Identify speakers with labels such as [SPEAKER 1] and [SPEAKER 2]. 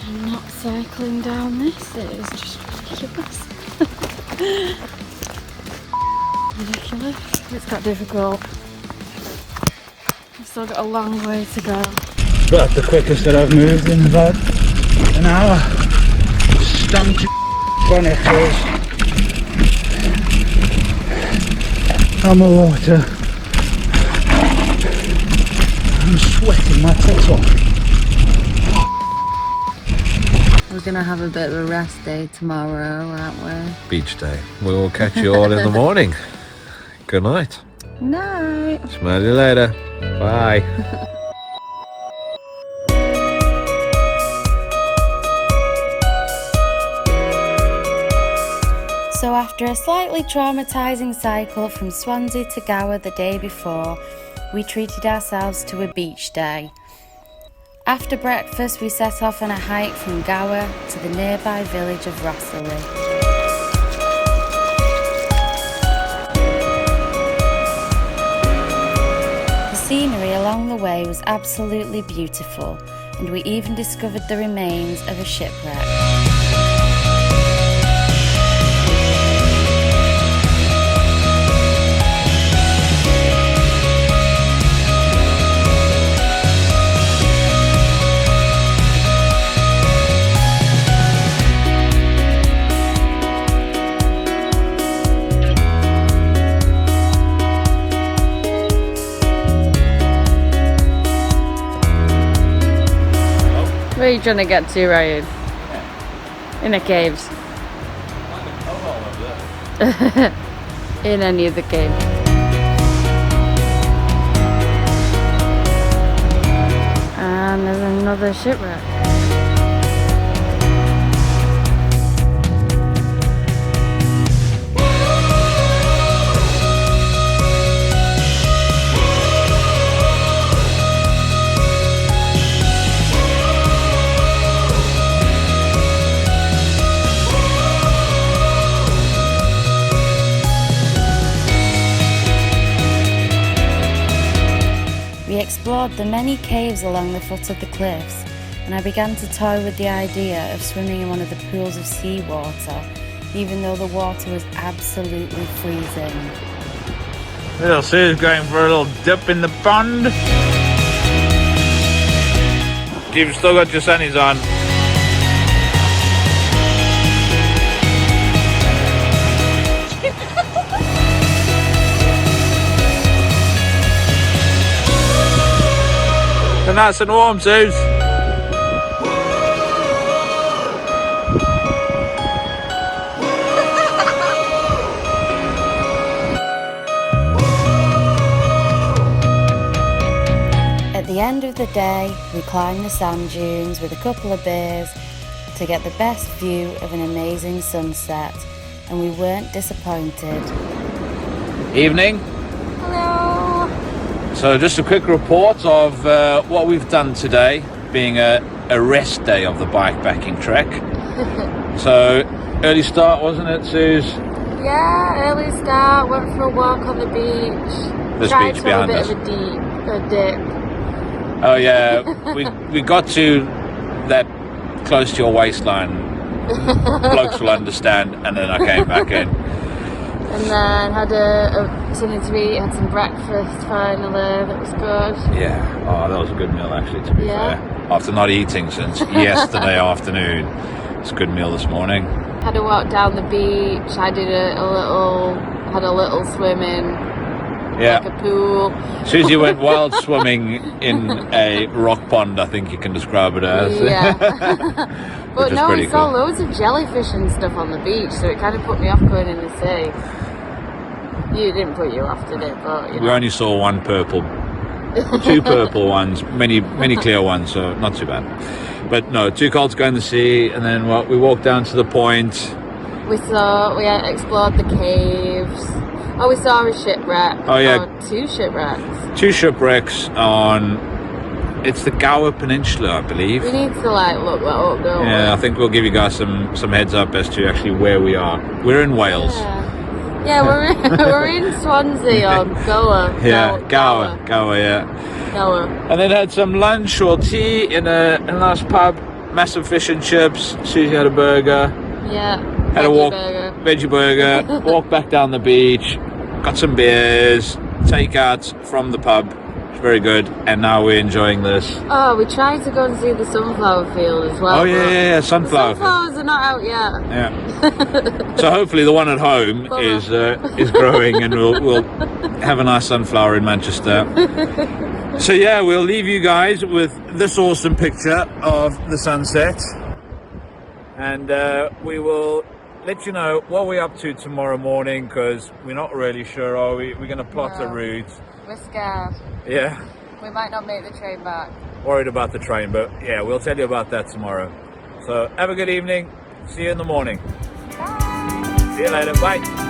[SPEAKER 1] I'm not cycling down this, it is just ridiculous. Ridiculous. It's got difficult. I've still got a long way to go.
[SPEAKER 2] About the quickest that I've moved in about an hour. Stunk on it is. I'm a water. I'm sweating my tits off.
[SPEAKER 1] We're gonna have a bit of a rest day tomorrow, aren't we?
[SPEAKER 3] Beach day. We will catch you all in the morning. Good night.
[SPEAKER 1] Night.
[SPEAKER 3] Smell you later. Bye.
[SPEAKER 1] So after a slightly traumatising cycle from Swansea to Gower the day before, we treated ourselves to a beach day. After breakfast, we set off on a hike from Gower to the nearby village of Rhossili. The scenery along the way was absolutely beautiful, and we even discovered the remains of a shipwreck. Where are you trying to get to, Ryan? In the caves. In any of the caves. And there's another shipwreck. We explored the many caves along the foot of the cliffs, and I began to toy with the idea of swimming in one of the pools of seawater, even though the water was absolutely freezing.
[SPEAKER 2] Little Sue's going for a little dip in the pond. You've still got your sunnies on. They're nice and warm, Suze.
[SPEAKER 1] At the end of the day, we climbed the sand dunes with a couple of beers to get the best view of an amazing sunset, and we weren't disappointed.
[SPEAKER 3] Evening.
[SPEAKER 1] Hello!
[SPEAKER 3] So just a quick report of what we've done today, being a rest day of the bikepacking trek. So early start, wasn't it, Suze?
[SPEAKER 1] Yeah, early start, went for a walk on the beach.
[SPEAKER 3] This
[SPEAKER 1] Tried
[SPEAKER 3] beach
[SPEAKER 1] to have
[SPEAKER 3] behind us.
[SPEAKER 1] a bit of a dip.
[SPEAKER 3] Oh yeah, we got to that close to your waistline. Blokes will understand, and then I came back in.
[SPEAKER 1] And then had something to eat, had some breakfast finally, that was good.
[SPEAKER 3] Yeah, oh, that was a good meal actually, to be fair. After not eating since yesterday afternoon, it's a good meal this morning.
[SPEAKER 1] Had a walk down the beach, I did had a little swim in like a pool.
[SPEAKER 3] Susie went wild swimming in a rock pond, I think you can describe it as.
[SPEAKER 1] Yeah. But no,
[SPEAKER 3] pretty
[SPEAKER 1] we saw
[SPEAKER 3] cool.
[SPEAKER 1] loads of jellyfish and stuff on the beach, so it kind of put me off going in the sea. You didn't put you off, did it? But you know.
[SPEAKER 3] We only saw one purple, two purple ones, many clear ones, so not too bad. But no, too cold to go in the sea, and then we walked down to the point.
[SPEAKER 1] We explored the caves. Oh, we saw a shipwreck.
[SPEAKER 3] Oh yeah.
[SPEAKER 1] Two shipwrecks.
[SPEAKER 3] Two shipwrecks on, it's the Gower Peninsula, I believe.
[SPEAKER 1] We need to look that up, don't we?
[SPEAKER 3] Yeah, I think we'll give you guys some heads up as to actually where we are. We're in Wales.
[SPEAKER 1] Yeah, we're in Swansea on Gower.
[SPEAKER 3] Yeah, Gower, yeah.
[SPEAKER 1] Gower.
[SPEAKER 3] And then had some lunch or tea in a nice pub massive fish and chips. Susie had a burger.
[SPEAKER 1] Yeah.
[SPEAKER 3] Had a walk, veggie burger. Walked back down the beach. Got some beers. Takeouts from the pub. It's very good. And now we're enjoying this.
[SPEAKER 1] Oh, we tried to go and see the sunflower field as well.
[SPEAKER 3] Oh yeah, sunflower.
[SPEAKER 1] The sunflowers are not out yet.
[SPEAKER 3] Yeah. So hopefully the one at home is growing, and we'll have a nice sunflower in Manchester. So yeah, we'll leave you guys with this awesome picture of the sunset, and we will let you know what we're up to tomorrow morning, because we're not really sure, are we? We're going to plot a route.
[SPEAKER 1] We're scared.
[SPEAKER 3] Yeah.
[SPEAKER 1] We might not make the train back.
[SPEAKER 3] Worried about the train, but yeah, we'll tell you about that tomorrow. So have a good evening. See you in the morning.
[SPEAKER 1] Bye.
[SPEAKER 3] See you later. Bye.